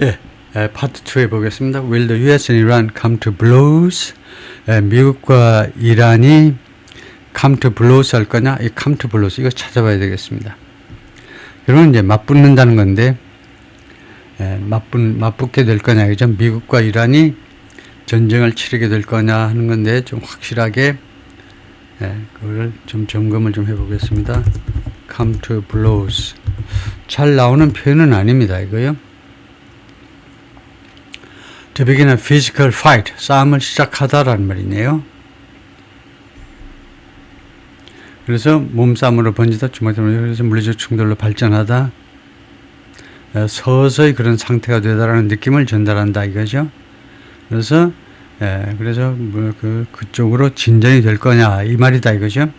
예, 파트 2에 보겠습니다. Will the US and Iran come to blows? 미국과 이란이 come to blows 할 거냐? 이 come to blows 이거 찾아봐야 되겠습니다. 그러면 이제 맞붙는다는 건데 맞붙게 될 거냐? 그죠? 미국과 이란이 전쟁을 치르게 될 거냐 하는 건데 좀 확실하게 그거를 좀 점검을 좀 해보겠습니다. come to blows 잘 나오는 표현은 아닙니다. 이거요. To begin a physical fight, 싸움을 시작하다라는 말이네요. 그래서 몸싸움으로 번지다, 그래서 물리적 충돌로 발전하다, 서서히 그런 상태가 되다라는 느낌을 전달한다 이거죠. 그래서 그쪽으로 진전이 될 거냐 이 말이다 이거죠.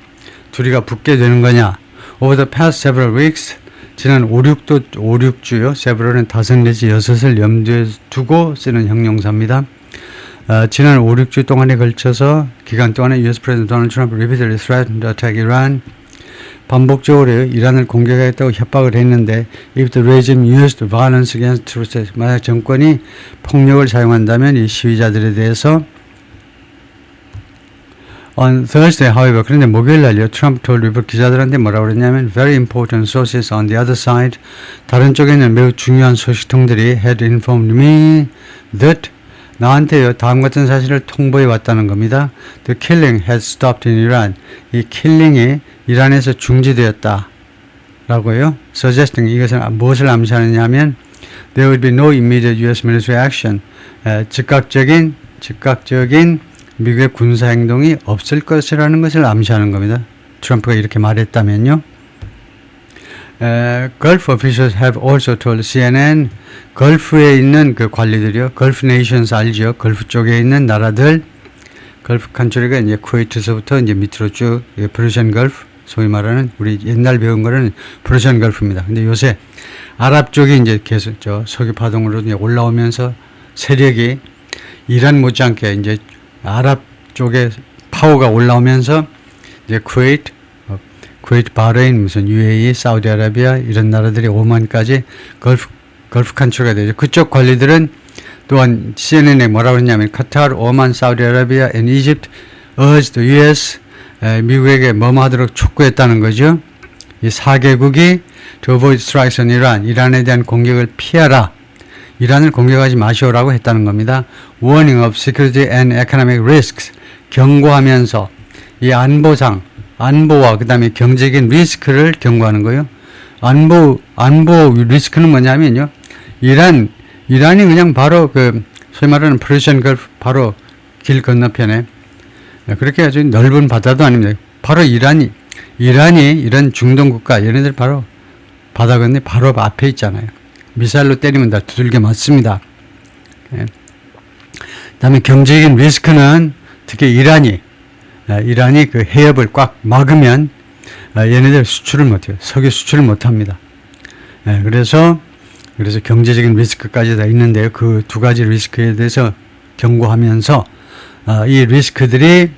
둘이가 붙게 되는 거냐. Over the past several weeks, 지난 5-6주요. several은 5 내지 6을 염두에 두고 쓰는 형용사입니다. 지난 5-6주 동안에 걸쳐서 기간 동안에 US President Donald Trump repeatedly threatened to attack Iran. 반복적으로 이란을 공격하겠다고 협박을 했는데 if the regime used violence against troops, 만약 정권이 폭력을 사용한다면 이 시위자들에 대해서 On Thursday, however, 그런데 목요일 날요, 트럼프 told 리포트 기자들한테 뭐라고 그랬냐면 very important sources on the other side, 다른 쪽에는 매우 중요한 소식통들이 had informed me that 나한테요, 다음 같은 사실을 통보해 왔다는 겁니다. The killing had stopped in Iran. 이 킬링이 이란에서 중지되었다. 라고요. Suggesting 이것은 무엇을 암시하느냐면 there would be no immediate US military action. 즉각적인 미국의 군사행동이 없을 것이라는 것을 암시하는 겁니다. 트럼프가 이렇게 말했다면요. Gulf officials have also told CNN, 걸프에 있는 그 관리들이요. Gulf nations 알죠? 걸프 쪽에 있는 나라들, 걸프 컨트리가 이제 쿠웨이트서부터 이제 밑으로 쭉 퍼시안 걸프, 소위 말하는 우리 옛날 배운 거는 퍼시안 걸프입니다. 근데 요새 아랍 쪽이 이제 계속 석유 파동으로 이제 올라오면서 세력이 이란 못지않게 이제 아랍 쪽에 파워가 올라오면서 이제 쿠웨이트, 바레인, 무슨 UAE, 사우디아라비아 이런 나라들이 오만까지 걸프 컨트리가 되죠. 그쪽 관리들은 또한 CNN에 뭐라고 했냐면 카타르, 오만, 사우디아라비아, and Egypt urged the US 미국에게 뭐하도록 촉구했다는 거죠. 이 4개국이 to avoid strikes on Iran, 이란에 대한 공격을 피하라. 이란을 공격하지 마시오라고 했다는 겁니다. Warning of security and economic risks, 경고하면서 이 안보와 그 다음에 경제적인 리스크를 경고하는 거예요. 안보 리스크는 뭐냐면요. 이란이 그냥 바로 소위 말하는 퍼시안 걸프 바로 길 건너편에 그렇게 아주 넓은 바다도 아닙니다. 바로 이란이 이런 중동 국가 얘네들 바로 바다 건너 바로 앞에 있잖아요. 미사일로 때리면 다 두들겨 맞습니다. 그다음에 경제적인 리스크는 특히 이란이 그 해협을 꽉 막으면 얘네들 수출을 못해요. 석유 수출을 못합니다. 그래서 경제적인 리스크까지 다 있는데요. 그 두 가지 리스크에 대해서 경고하면서 이 리스크들이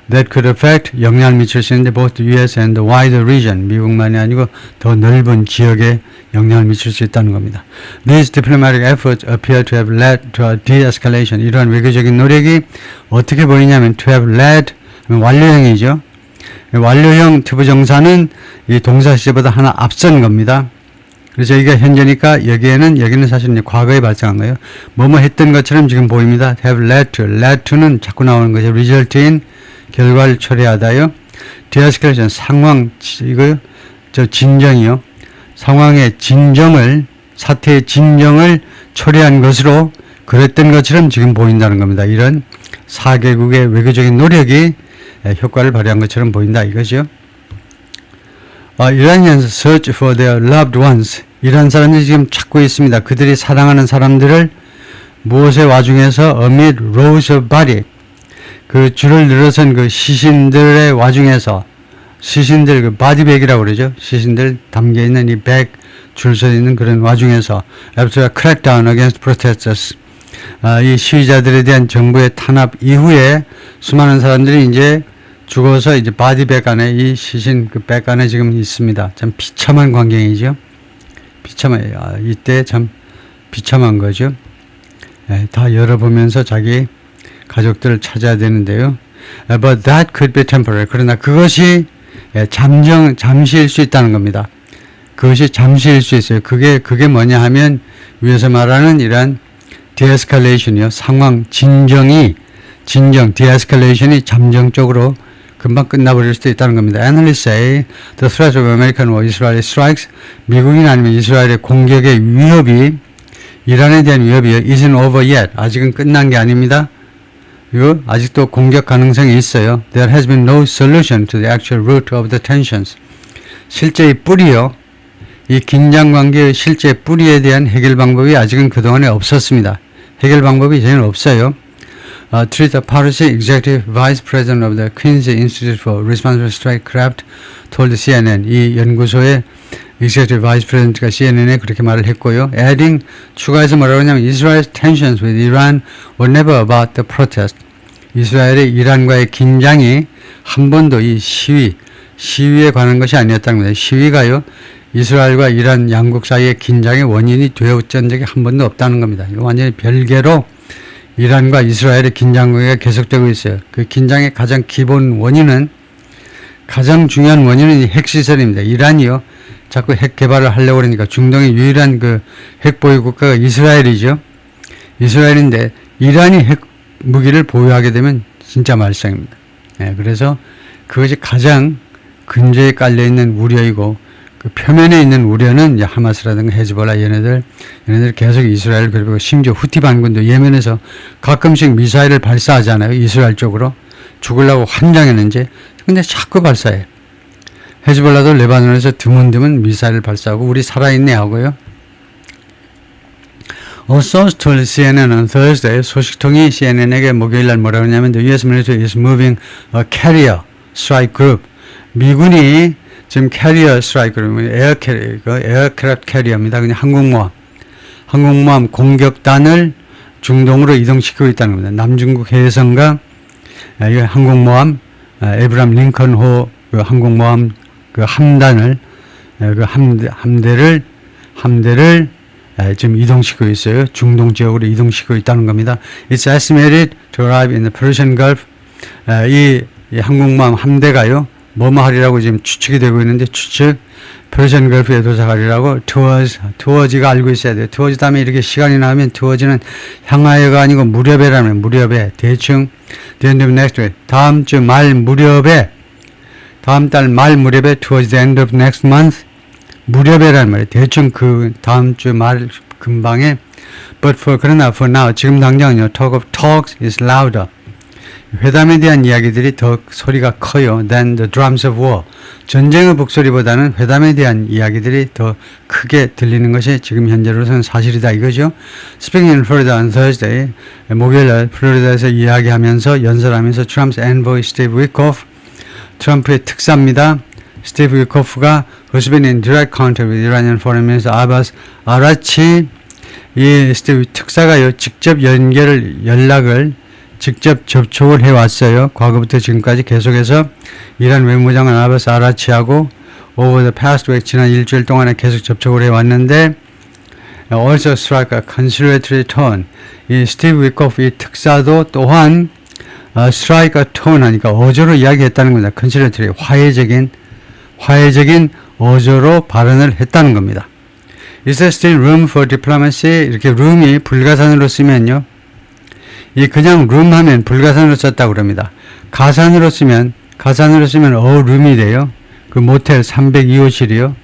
that could affect 영향을 미칠 수 있는데 both the US and the wider region, 미국만이 아니고 더 넓은 지역에 영향을 미칠 수 있다는 겁니다. These diplomatic efforts appear to have led to a de-escalation. 이러한 외교적인 노력이 어떻게 보이냐면 to have led, 완료형이죠. 완료형 투부정사는 이 동사 시제보다 하나 앞선 겁니다. 그래서 여기가 현재니까 여기는 사실 이제 과거에 발생한 거예요. 뭐뭐 했던 것처럼 지금 보입니다. have led to는 자꾸 나오는 거죠. result in, 결과를 초래하다요. de-escalation, 진정이요. 사태의 진정을 초래한 것으로 그랬던 것처럼 지금 보인다는 겁니다. 이런 4개국의 외교적인 노력이 효과를 발휘한 것처럼 보인다 이거죠. Iranians search for their loved ones. 이란 사람들이 지금 찾고 있습니다. 그들이 사랑하는 사람들을 무엇의 와중에서 amid rows of body, 그 줄을 늘어선 그 시신들의 와중에서, 시신들 그 바디백이라고 그러죠. 시신들 담겨 있는 이 백 줄 서 있는 그런 와중에서 after a crackdown against protesters, 이 시위자들에 대한 정부의 탄압 이후에 수많은 사람들이 이제 죽어서 이제 바디백 안에 이 시신 그 백 안에 지금 있습니다. 참 비참한 광경이죠. 이때 참 비참한 거죠. 다 열어보면서 자기 가족들을 찾아야 되는데요. But that could be temporary. 그러나 그것이 잠시일 수 있다는 겁니다. 그것이 잠시일 수 있어요. 그게 뭐냐 하면 위에서 말하는 이러한 de-escalation이요. 상황 진정, de-escalation이 잠정적으로 금방 끝나버릴 수도 있다는 겁니다. Analysts say the threat of American or Israeli strikes, 미국이나 아니면 이스라엘의 공격의 위협이, 이란에 대한 위협이 isn't over yet. 아직은 끝난 게 아닙니다. 그리고 아직도 공격 가능성이 있어요. There has been no solution to the actual root of the tensions. 실제의 뿌리요. 이 긴장 관계의 실제 뿌리에 대한 해결 방법이 아직은 그동안에 없었습니다. 해결 방법이 이제는 없어요. Trita Parsi, Executive Vice President of the Quincy Institute for Responsible Statecraft, told CNN. 이 연구소의 Executive Vice President가 CNN에 그렇게 말을 했고요. Adding, 추가해서 뭐라고 하냐면 Israel's tensions with Iran were never about the protest. 이스라엘의 이란과의 긴장이 한 번도 이 시위에 관한 것이 아니었다는 겁니다. 시위가요, 이스라엘과 이란 양국 사이의 긴장의 원인이 되었던 적이 한 번도 없다는 겁니다. 이거 완전히 별개로 이란과 이스라엘의 긴장 관계가 계속되고 있어요. 그 긴장의 가장 기본 원인은, 가장 중요한 원인은 이 핵시설입니다. 이란이요, 자꾸 핵 개발을 하려고 그러니까 중동의 유일한 그 핵 보유 국가가 이스라엘이죠. 이스라엘인데 이란이 핵 무기를 보유하게 되면 진짜 말썽입니다. 그래서 그것이 가장 근저에 깔려 있는 우려이고, 그 표면에 있는 우려는 하마스라든가 헤즈볼라 얘네들 계속 이스라엘을 괴롭히고, 심지어 후티 반군도 예멘에서 가끔씩 미사일을 발사하잖아요. 이스라엘 쪽으로 죽으려고 환장했는지, 근데 자꾸 발사해. 헤즈볼라도 레바논에서 드문드문 미사일을 발사하고 우리 살아있네 하고요. Also told CNN on Thursday, 소식통이 CNN에게 목요일날 뭐라고 하냐면 The U.S. military is moving a carrier strike group. 미군이 지금 캐리어 스트라이크, 에어크래프트 캐리어입니다. 그냥 항공모함 공격단을 중동으로 이동시키고 있다는 겁니다. 남중국 해상과 항공모함, 에브람 링컨호 그 항공모함 그 함단을, 그 함대를 지금 이동시키고 있어요. 중동 지역으로 이동시키고 있다는 겁니다. It's estimated to arrive in the Persian Gulf. 이 항공모함 함대가요, 뭐뭐 하리라고 지금 추측이 되고 있는데, Persian Gulf에 도착하리라고 towards가 알고 있어야 돼요. towards 다음에 이렇게 시간이 나오면 towards는 향하여가 아니고 무렵에라면, 무렵에, 대충 the end of next week, 다음 달 말 무렵에 towards the end of next month, 무렵에라는 말이에요. 대충 그 다음 주 말 근방에. But 그러나 for now, 지금 당장은요, talk of talks is louder. 회담에 대한 이야기들이 더 소리가 커요. than the drums of war. 전쟁의 북소리보다는 회담에 대한 이야기들이 더 크게 들리는 것이 지금 현재로서는 사실이다 이거죠. Speaking in Florida on Thursday, 목요일 플로리다에서 이야기하면서 연설하면서 Trump's envoy Steve Witkoff, 트럼프의 특사입니다. 스티브 위코프가 who's been in direct contact with Iranian Foreign Minister Abbas Araghchi, 이 스티브 특사가요, 직접 접촉을 해왔어요. 과거부터 지금까지 계속해서 이란 외무장관 아바스 아라치하고 over the past week, 지난 일주일 동안에 계속 접촉을 해왔는데, also struck a conciliatory tone. 이 스티브 위코프 이 특사도 또한 strike a tone 하니까 어조로 이야기했다는 겁니다. conciliatory, 화해적인 어조로 발언을 했다는 겁니다. Is there still room for diplomacy? 이렇게 room이 불가산으로 쓰면요, 이 그냥 room 하면 불가산으로 썼다고 그럽니다. 가산으로 쓰면 a room이 돼요. 그 모텔 302호실이요.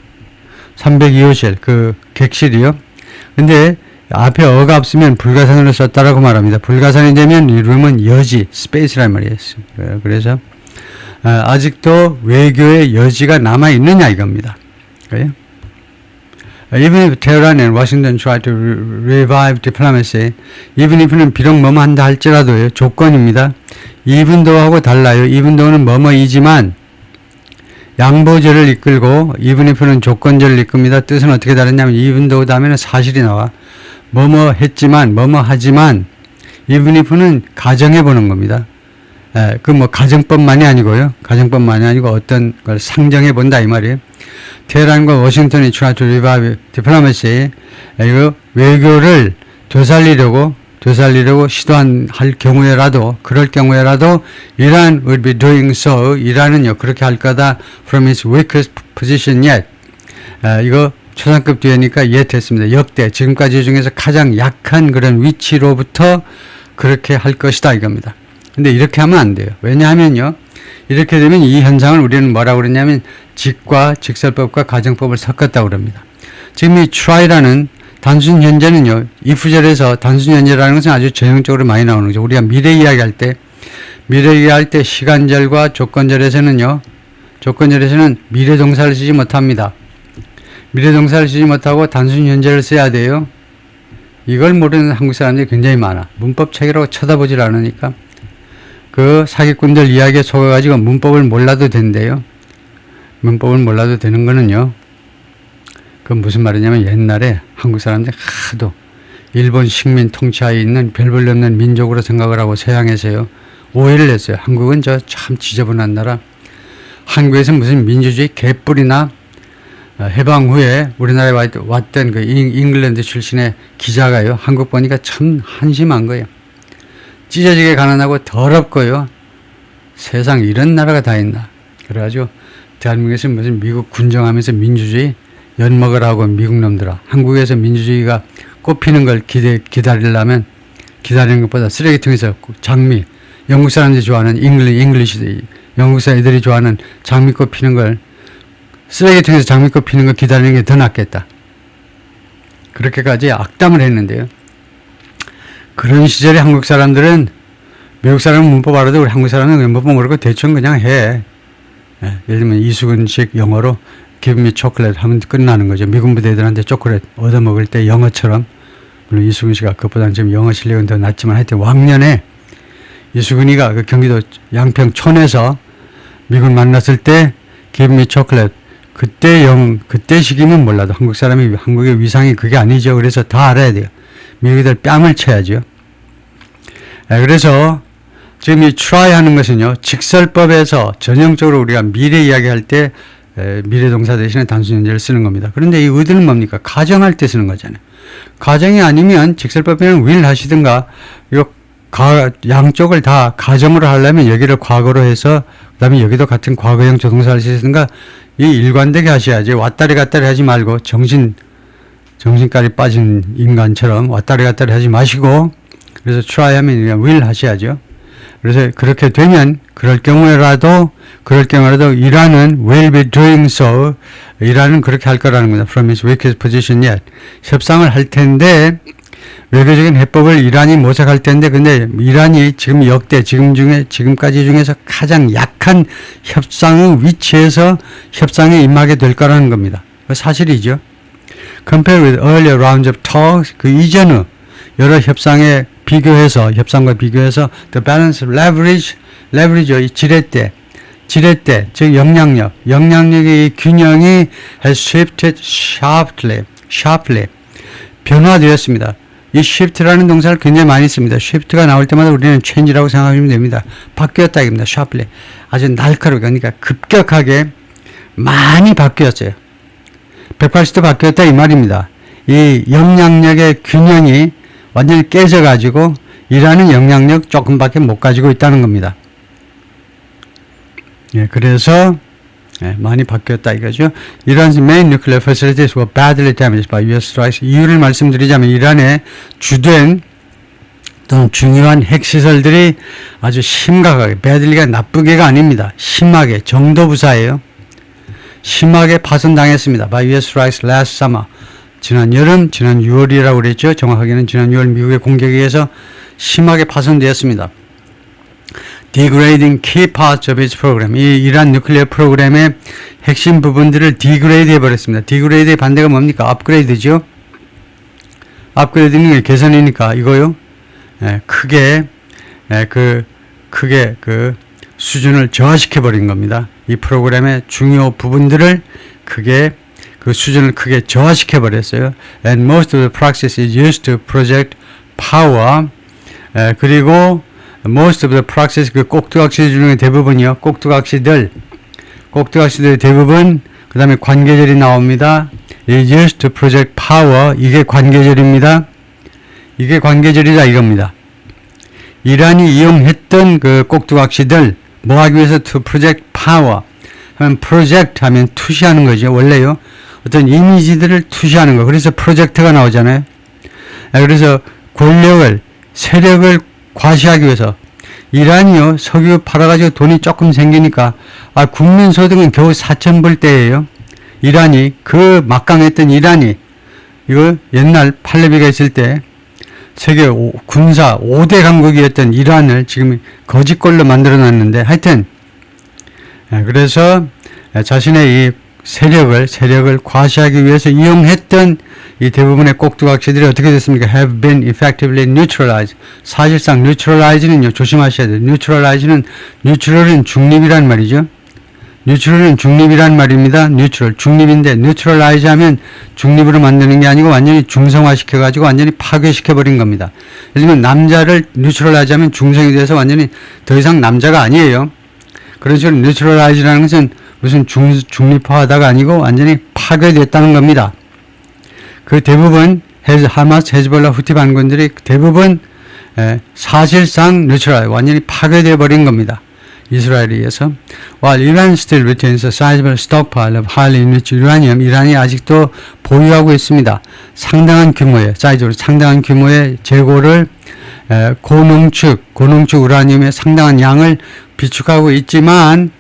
302호실, 그 객실이요. 근데 앞에 어가 없으면 불가산으로 썼다라고 말합니다. 불가산이 되면 이 room은 여지, space란 말이에요. 그래서 아직도 외교의 여지가 남아있느냐 이겁니다. 그래요? Even if Tehran and Washington try to revive diplomacy, even if는 비록 뭐뭐 한다 할지라도요, 조건입니다. even though하고 달라요. even though는 뭐뭐이지만 양보절을 이끌고, even if는 조건절을 이끕니다. 뜻은 어떻게 다르냐면 even though 다음에는 사실이 나와. 뭐뭐 했지만, 뭐뭐 하지만, even if는 가정해 보는 겁니다. 그 가정법만이 아니고요. 가정법만이 아니고 어떤 걸 상정해 본다 이 말이에요. 테헤란과 워싱턴이 try to revive diplomacy. 이거 외교를 되살리려고 할 경우에라도, 그럴 경우에라도 이란 will be doing so. 이란은요 그렇게 할 거다. From its weakest position yet. 이거 초상급 뒤에니까 yet 했습니다. 역대 지금까지 중에서 가장 약한 그런 위치로부터 그렇게 할 것이다 이겁니다. 근데 이렇게 하면 안 돼요. 왜냐하면요 이렇게 되면 이 현상을 우리는 뭐라고 그러냐면 직과 직설법과 가정법을 섞었다고 그럽니다. 지금 이 try라는 단순 현재는요, if절에서 단순 현재라는 것은 아주 전형적으로 많이 나오는 거죠. 우리가 미래 이야기할 때 시간절과 조건절에서는 미래 동사를 쓰지 못합니다. 미래 동사를 쓰지 못하고 단순 현재를 써야 돼요. 이걸 모르는 한국 사람들이 굉장히 많아. 문법 책이라고 쳐다보질 않으니까. 그 사기꾼들 이야기에 속아가지고 문법을 몰라도 된대요. 문법을 몰라도 되는 거는요, 그건 무슨 말이냐면 옛날에 한국 사람들이 하도 일본 식민 통치하에 있는 별 볼 없는 민족으로 생각을 하고 서양에서요 오해를 했어요. 한국은 참 지저분한 나라. 한국에서 무슨 민주주의 개뿔이나 해방 후에 우리나라에 왔던 그 잉글랜드 출신의 기자가요 한국 보니까 참 한심한 거예요. 찢어지게 가난하고 더럽고요. 세상 이런 나라가 다 있나. 그래가지고 대한민국에서 무슨 미국 군정하면서 민주주의 엿먹으라고 미국 놈들아. 한국에서 민주주의가 꽃피는 걸 기다리려면 기다리는 것보다 쓰레기통에서 장미, 영국 사람들이 좋아하는 잉글리시, 영국 사람들이 좋아하는 장미꽃 피는 걸 쓰레기통에서 장미꽃 피는 걸 기다리는 게 더 낫겠다. 그렇게까지 악담을 했는데요. 그런 시절에 한국 사람들은 외국 사람은 문법 알아도 우리 한국 사람은 문법 모르고 대충 그냥 해. 예를 들면 이수근식 영어로 give me chocolate 하면 끝나는 거죠. 미군 부대들한테 초콜릿 얻어먹을 때 영어처럼. 물론 이수근 씨가 그것보다는 지금 영어 실력은 더 낫지만 하여튼 왕년에 이수근이가 그 경기도 양평촌에서 미군 만났을 때 give me chocolate 그때 시기면 몰라도 한국 사람이 한국의 위상이 그게 아니죠. 그래서 다 알아야 돼요. 미국들 뺨을 쳐야죠. 그래서 지금 이 try 하는 것은요 직설법에서 전형적으로 우리가 미래 이야기할 때 미래 동사 대신에 단순 현재를 쓰는 겁니다. 그런데 이 의도는 뭡니까? 가정할 때 쓰는 거잖아요. 가정이 아니면 직설법에는 will 하시든가 양쪽을 다 가정으로 하려면 여기를 과거로 해서 그다음에 여기도 같은 과거형 조동사를 쓰시든가 이 일관되게 하셔야지. 왔다리 갔다리 하지 말고 정신까지 빠진 인간처럼 왔다리 갔다리 하지 마시고 그래서 try 하면 그냥 will 하셔야죠. 그래서 그렇게 되면 그럴 경우에라도 이란은 will be doing so. 이란은 그렇게 할 거라는 겁니다. From its weakest position yet. 협상을 할 텐데 외교적인 해법을 이란이 모색할 텐데 근데 이란이 지금 역대 지금까지 중에서 가장 약한 협상의 위치에서 협상에 임하게 될 거라는 겁니다. 그 사실이죠. Compared with earlier rounds of talks, 그 이전의 여러 협상과 비교해서 the balance of leverage, 이 지렛대, 즉 영향력의 이 균형이 has shifted sharply, 변화되었습니다. 이 shift라는 동사를 굉장히 많이 씁니다. shift가 나올 때마다 우리는 change라고 생각하시면 됩니다. 바뀌었다 입니다. sharply. 아주 날카롭게, 그러니까 급격하게 많이 바뀌었어요. 180도 바뀌었다 이 말입니다. 이 영향력의 균형이 완전히 깨져가지고 이란은 영향력 조금밖에 못 가지고 있다는 겁니다. 그래서 많이 바뀌었다 이거죠. Iran's main nuclear facilities were badly damaged by U.S. strikes. 이유를 말씀드리자면 이란의 주된 또는 중요한 핵시설들이 아주 심각하게, badly가 나쁘게가 아닙니다. 심하게, 정도부사예요. 심하게 파손당했습니다. by U.S. strikes last summer. 지난 여름, 지난 6월이라고 그랬죠. 정확하게는 지난 6월 미국의 공격에 의해서 심하게 파손되었습니다. Degrading key parts of its program. 이 이란 뉴클리어 프로그램의 핵심 부분들을 degrade 해버렸습니다. degrade의 반대가 뭡니까? upgrade죠. upgrade는 개선이니까 이거요. 크게 그 수준을 저하시켜버린 겁니다. 이 프로그램의 중요 부분들을 그 수준을 크게 저하시켜버렸어요. And most of the practice is used to project power. 그리고 most of the practice, 그 꼭두각시 중에 대부분이요. 꼭두각시들 대부분 그 다음에 관계절이 나옵니다. is used to project power. 이게 관계절입니다. 이게 관계절이다 이겁니다. 이란이 이용했던 그 꼭두각시들 뭐 하기 위해서 to project power 하면 project 하면 투시하는 거죠. 원래요. 어떤 이미지들을 투시하는 거. 그래서 프로젝트가 나오잖아요. 그래서 권력을 세력을 과시하기 위해서 이란이요. 석유 팔아가지고 돈이 조금 생기니까 국민소득은 겨우 4,000불대예요. 이란이 그 막강했던 이란이 이거 옛날 팔레비가 있을 때 세계 군사 5대 강국이었던 이란을 지금 거지꼴로 만들어 놨는데 하여튼 그래서 자신의 이 세력을 과시하기 위해서 이용했던 이 대부분의 꼭두각시들이 어떻게 됐습니까? have been effectively neutralized. 사실상 neutralize는요, 조심하셔야 돼요. neutral은 중립이란 말이죠. 뉴트럴은 중립이란 말입니다. 뉴트럴, 중립인데 neutralize 하면 중립으로 만드는 게 아니고 완전히 중성화시켜가지고 완전히 파괴시켜버린 겁니다. 예를 들면 남자를 neutralize 하면 중성이 돼서 완전히 더 이상 남자가 아니에요. 그런 식으로 neutralize라는 것은 무슨 중립화하다가 아니고 완전히 파괴됐다는 겁니다. 그 대부분 하마스, 헤즈볼라, 후티 반군들이 대부분 사실상 neutralize, 완전히 파괴되어 버린 겁니다. 이스라엘에 의해서. While Iran still retains a sizable stockpile of highly enriched uranium, 이란이 아직도 보유하고 있습니다. 상당한 규모의, 사이즈로 상당한 규모의 재고를 고농축 우라늄의 상당한 양을 비축하고 있지만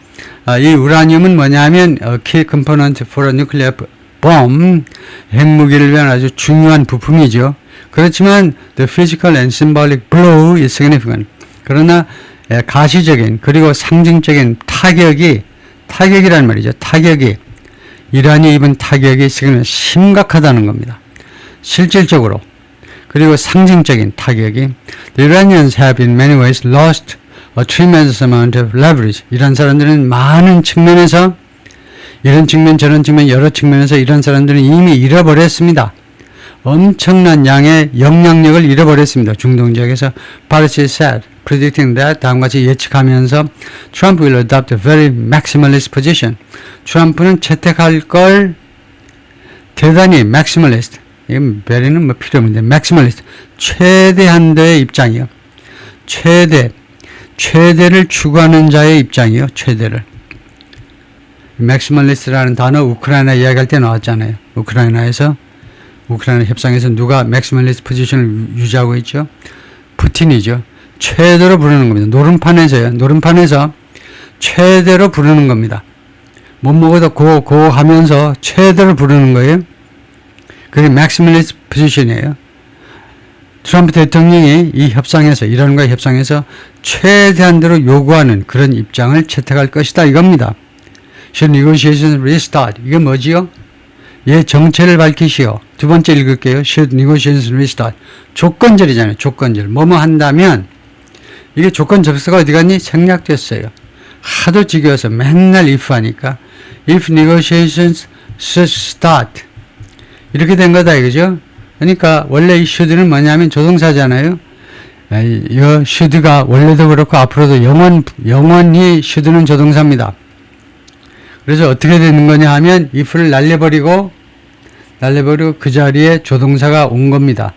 이 우라늄은 뭐냐면 key component for a nuclear bomb, 핵무기를 위한 아주 중요한 부품이죠. 그렇지만 the physical and symbolic blow is significant. 그러나 가시적인 그리고 상징적인 타격이란 말이죠. 타격이 이란이 입은 타격이 지금 심각하다는 겁니다. 실질적으로. 그리고 상징적인 타격이 The Iranians have in many ways lost a tremendous amount of leverage. 이란 사람들은 많은 측면에서 이런 측면 저런 측면 여러 측면에서 이런 사람들은 이미 잃어버렸습니다. 엄청난 양의 영향력을 잃어버렸습니다. 중동 지역에서 Parsi said, predicting that 다음같이 예측하면서 Trump will adopt a very maximalist position. 트럼프는 채택할 걸 대단히 maximalist. 이건 very는 뭐 필요 없는데 maximalist. 최대한도의 입장이요. 최대를 추구하는 자의 입장이요. 최대를. maximalist라는 단어 우크라이나 이야기할 때 나왔잖아요. 우크라이나 협상에서 누가 맥시멀리스트 포지션을 유지하고 있죠? 푸틴이죠. 최대로 부르는 겁니다. 노름판에서 최대로 부르는 겁니다. 못 먹어도 고 하면서 최대로 부르는 거예요. 그게 맥시멀리스트 포지션이에요. 트럼프 대통령이 이 협상에서, 이란과 협상에서 최대한대로 요구하는 그런 입장을 채택할 것이다 이겁니다. Should negotiations restart? 이게 뭐지요? 예, 정체를 밝히시오. 두 번째 읽을게요. Should negotiations restart? 조건절이잖아요. 조건절. 뭐뭐 한다면 이게 조건 접수가 어디 갔니? 생략됐어요. 하도 지겨워서 맨날 if 하니까 if negotiations should start 이렇게 된 거다 이거죠. 그러니까 원래 이 should는 뭐냐면 조동사잖아요. 이 should가 원래도 그렇고 앞으로도 영원히 should는 조동사입니다. 그래서 어떻게 되는 거냐 하면 if를 날려버리고 그 자리에 조동사가 온 겁니다.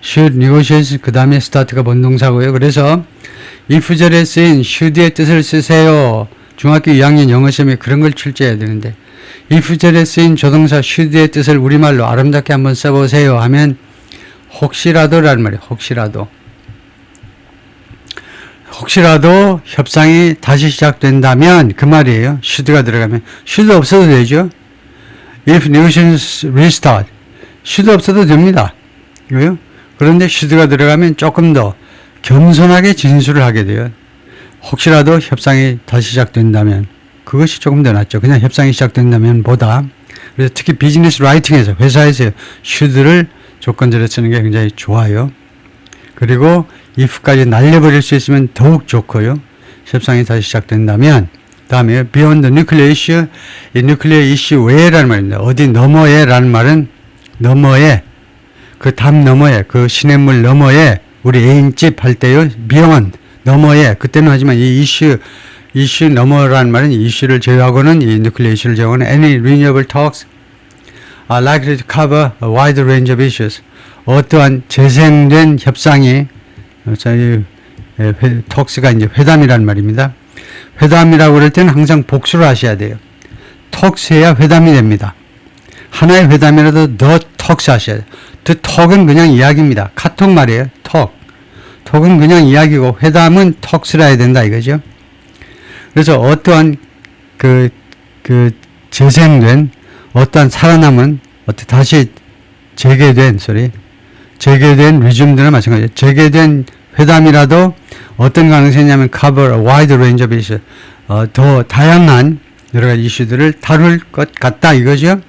should negotiate 그 다음에 start가 본동사고요. 그래서 if절에 쓰인 should의 뜻을 쓰세요. 중학교 2학년 영어시험에 그런 걸 출제해야 되는데 if절에 쓰인 조동사 should의 뜻을 우리말로 아름답게 한번 써보세요 하면 혹시라도라는 말이에요. 혹시라도 협상이 다시 시작된다면 그 말이에요. should가 들어가면 should 없어도 되죠. If negotiations restart, should 없어도 됩니다. 이거요. 그런데 should가 들어가면 조금 더 겸손하게 진술을 하게 돼요. 혹시라도 협상이 다시 시작된다면 그것이 조금 더 낫죠. 그냥 협상이 시작된다면 보다. 그래서 특히 비즈니스 라이팅에서 회사에서 should를 조건절에 쓰는 게 굉장히 좋아요. 그리고 if까지 날려버릴 수 있으면 더욱 좋고요. 협상이 다시 시작된다면 다음에 beyond the nuclear issue, 이 nuclear issue 외라는 말입니다. 어디 너머에라는 말은 너머에, 그 담 너머에, 그 시냇물 너머에 우리 애인집 할 때요. beyond, 너머에, 그때는 하지만 이 issue 이슈 너머라는 말은 이슈를 제외하고는 이 nuclear 이슈를 제외하고는 any renewable talks are likely to cover a wide range of issues. 어떠한 재생된 협상이 톡스가 이제 회담이란 말입니다. 회담이라고 그럴 때는 항상 복수를 하셔야 돼요. 톡스 해야 회담이 됩니다. 하나의 회담이라도 더 톡스 하셔야 돼요. The 톡은 그냥 이야기입니다. 카톡 말이에요. 톡은 그냥 이야기고 회담은 톡스라 해야 된다 이거죠. 그래서 어떠한 그 재생된 어떠한 살아남은 다시 재개된 리즘들은 마찬가지예요. 재개된 회담이라도 어떤 가능성이 있냐면 cover a wide range of issues. 더 다양한 여러 가지 이슈들을 다룰 것 같다 이거죠.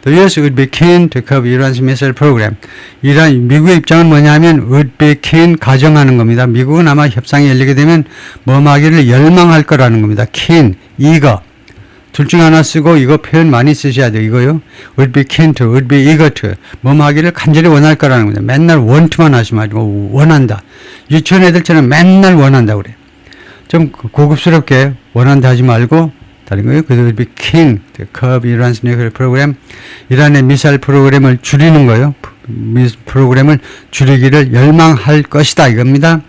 The US would be keen to cover Iran's missile program. 미국의 입장은 뭐냐면 would be keen 가정하는 겁니다. 미국은 아마 협상이 열리게 되면 뭐하기를 열망할 거라는 겁니다. keen, eager. 둘 중 하나 쓰고 이거 표현 많이 쓰셔야 돼요. 이거요. would be keen to, would be eager to. 뭐하기를 간절히 원할 거라는 겁니다. 맨날 want만 하지 말고 원한다. 유치원 애들처럼 맨날 원한다 그래. 좀 고급스럽게 원한다 하지 말고 다른 거예요. 그래서 would be keen to curb Iran's nuclear program. 이란의 미사일 프로그램을 줄이는 거예요. 프로그램을 줄이기를 열망할 것이다 이겁니다.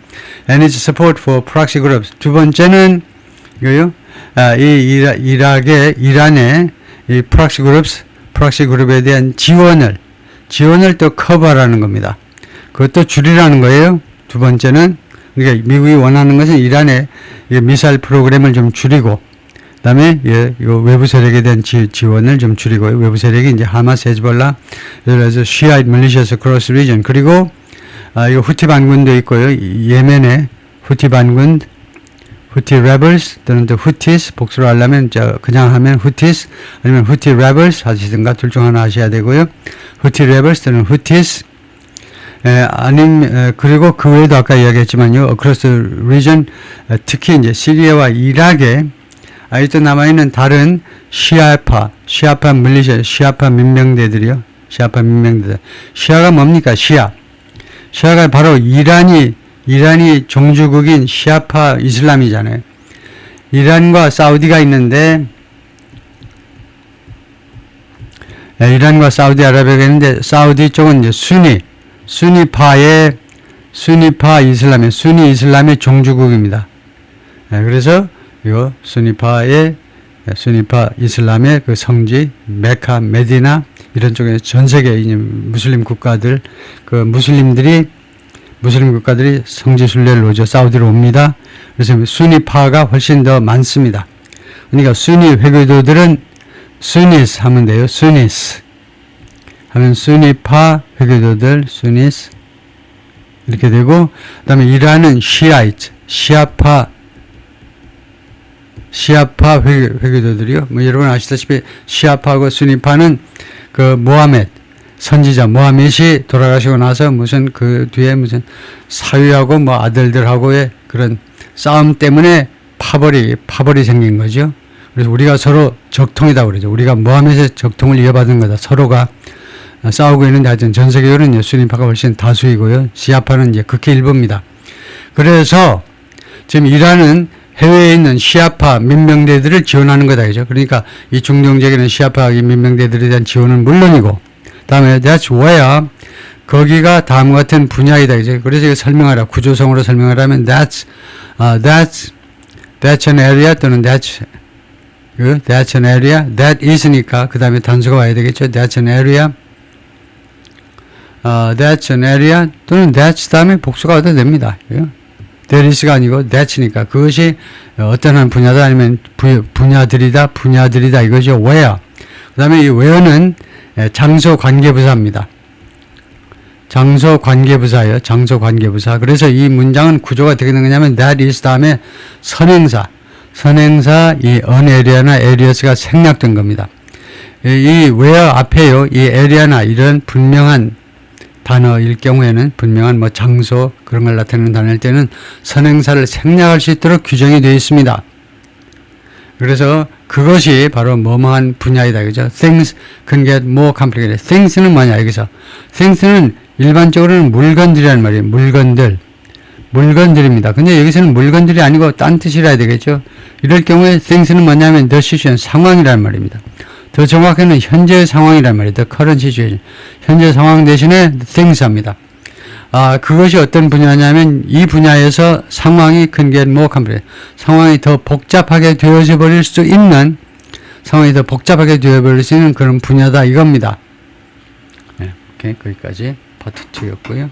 And its support for proxy groups. 두 번째는 이거요. 이란의 이 프락시 그룹에 대한 지원을 또 커버하라는 겁니다. 그것도 줄이라는 거예요. 두 번째는 그러니까 미국이 원하는 것은 이란의 미사일 프로그램을 좀 줄이고, 그다음에 외부 세력에 대한 지원을 좀 줄이고요. 외부 세력이 이제 하마스, 헤즈볼라, 그래서 시아이트 밀리셔스 크로스 리전, 그리고 이거 후티 반군도 있고요. 예멘의 후티 반군, 후티 레벨스 또는 후티스, 복수로 하려면 그냥 하면 후티스 아니면 후티 레벨스 하시든가 둘 중 하나 하셔야 되고요. 후티 레벨스 또는 후티스, 그리고 그 외에도 아까 이야기했지만요. 어크로스 리전, 특히 이제 시리아와 이락에 아직도 남아있는 다른 시아파 밀리셔, 시아파 민병대들이요. 시아파 민병대들. 시아가 뭡니까? 시아가 바로 이란이 종주국인 시아파 이슬람이잖아요. 이란과 사우디가 있는데, 이란과 사우디아라비아가 있는데, 사우디 쪽은 이제 순니파 이슬람의 종주국입니다. 그래서 이거 순니파 이슬람의 그 성지 메카, 메디나 이런 쪽에 전 세계 무슬림 국가들이 성지 순례를 오죠. 사우디로 옵니다. 그래서 순니파가 훨씬 더 많습니다. 그러니까 순니 회교도들은 순니스 하면 돼요. 순니스 하면 순니파 회교도들 순니스 이렇게 되고, 그다음에 이란은 시아파 회교도들이요. 뭐 여러분 아시다시피 시아파하고 순니파는 그 모하멧 선지자 모하멧이 돌아가시고 나서 무슨 그 뒤에 무슨 사위하고 뭐 아들들하고의 그런 싸움 때문에 파벌이 생긴 거죠. 그래서 우리가 서로 적통이다 그러죠. 우리가 모하멧의 적통을 이어받은 거다. 서로가 싸우고 있는데 하여튼 전 세계적으로는 순니파가 훨씬 다수이고요. 시아파는 이제 극히 일부입니다. 그래서 지금 이란은 해외에 있는 시아파 민병대들을 지원하는 거다. 그죠? 그러니까 이 중동적인 시아파 민병대들에 대한 지원은 물론이고, 다음에 that's where 거기가 다음과 같은 분야이다. 이제 그래서 이거 설명하라. 구조성으로 설명하라면 that's an area 또는 that's an area, that is니까 그 다음에 단수가 와야 되겠죠. that's an area, that's an area 또는 that's 다음에 복수가 와도 됩니다. that is가 아니고 that이니까 그것이 어떤 한 분야다 아니면 분야들이다 이거죠. where. 그 다음에 이 where는 장소 관계부사입니다. 장소 관계부사. 그래서 이 문장은 구조가 어떻게 되는 거냐면 that is 다음에 선행사 이 on area나 areas가 생략된 겁니다. 이 where 앞에요. 이 area나 이런 분명한 단어일 경우에는 분명한 뭐 장소 그런 걸 나타내는 단어일 때는 선행사를 생략할 수 있도록 규정이 되어 있습니다. 그래서 그것이 바로 뭐뭐한 분야이다. 그죠? Things can get more complicated. Things는 뭐냐, 여기서. Things는 일반적으로는 물건들이라는 말이에요. 물건들입니다. 근데 여기서는 물건들이 아니고 딴 뜻이라 해야 되겠죠. 이럴 경우에 things는 뭐냐면 the situation, 상황이란 말입니다. 더 정확히는 현재 상황이란 말이에요. the current situation. 현재 상황 대신에 things 합니다. 그것이 어떤 분야냐면 이 분야에서 상황이 can get more complex. 상황이 더 복잡하게 되어져 버릴 수 있는 상황이 더 복잡하게 되어버릴 수 있는 그런 분야다 이겁니다. 네, 오케이, 거기까지 파트 2였고요.